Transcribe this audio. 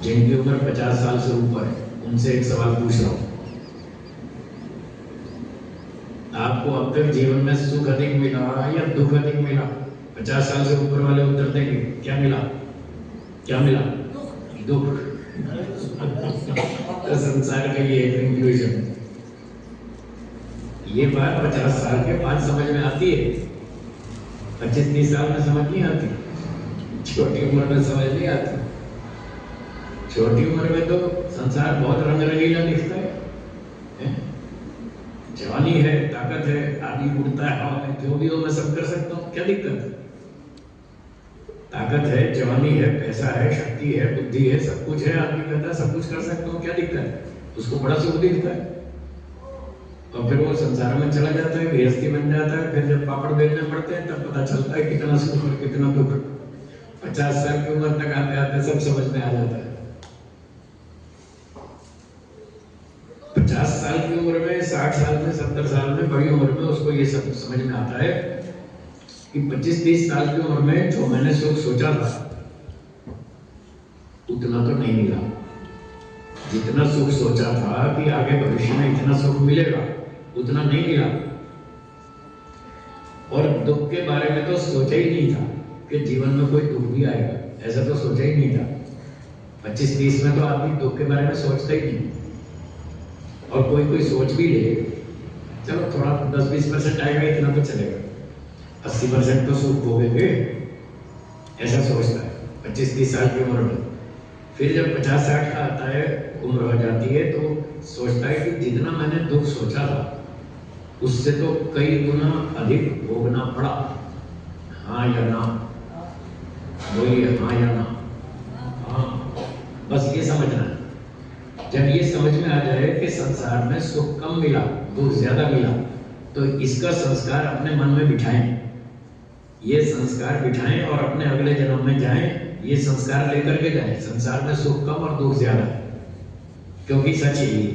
जिनकी उम्र 50 साल से ऊपर है, उनसे एक सवाल पूछ रहा हूं। आपको अब तक जीवन में सुख अधिक मिला या दुख अधिक मिला? 50 साल से ऊपर वाले उत्तर देंगे। क्या मिला? क्या मिला? दुख। तो संसार का ये कंक्लूजन। ये बात 50 साल के बाद समझ में आती है, 25-30 साल में समझ नहीं आती, छोटी उम्र में समझ नहीं आती। छोटी उम्र में तो संसार बहुत रंग रंगीला दिखता है। जवानी है, ताकत है, आदमी उड़ता है हवा में, जो भी हो मैं सब कर सकता हूँ, क्या दिक्कत है? ताकत है, जवानी है, पैसा है, शक्ति है, बुद्धि है, सब कुछ है। आदमी कहता है सब कुछ कर सकता हूँ, क्या दिक्कत है? उसको बड़ा सुख दिखता है। और फिर वो संसार में चला जाता है, गृहस्थी बन जाता है। फिर जब पापड़ बेचने पड़ते हैं तब पता चलता है कितना सुख और कितना दुख। 50 साल की उम्र तक आते आते सब समझ में आ जाता है। 50 साल की उम्र में, 60 साल में, 70 साल में, बड़ी उम्र में उसको ये सब समझ में आता है कि 25-30 साल की उम्र में जो मैंने सुख सोचा था उतना तो नहीं मिला। जितना सुख सोचा था कि आगे भविष्य में इतना सुख मिलेगा, उतना नहीं मिला। और दुख के बारे में तो सोचा ही नहीं था कि जीवन में कोई दुख भी आएगा, ऐसा तो सोचा ही नहीं था। 25-30 में तो आदमी दुख के बारे में सोचता ही नहीं। और कोई सोच भी ले, चलो थोड़ा 10-20% आएगा, इतना तो चलेगा, 80% तो सुख भोगेंगे, ऐसा सोचता है 25-30 साल की उम्र में। फिर जब 50-60 का आता है, उम्र हो जाती है, तो सोचता है कि जितना मैंने दुख सोचा था उससे तो कई गुना अधिक भोगना पड़ा। हाँ या ना? बोलिए हाँ या ना? हाँ, बस ये समझना है। जब ये समझ में आ जाए कि संसार में सुख कम मिला, दुख ज्यादा मिला, तो इसका संस्कार अपने मन में बिठाएं। ये संस्कार बिठाएं और अपने अगले जन्म में जाएं, ये संस्कार लेकर के जाएं। संसार में सुख कम और दुख ज्यादा है, क्योंकि सच यही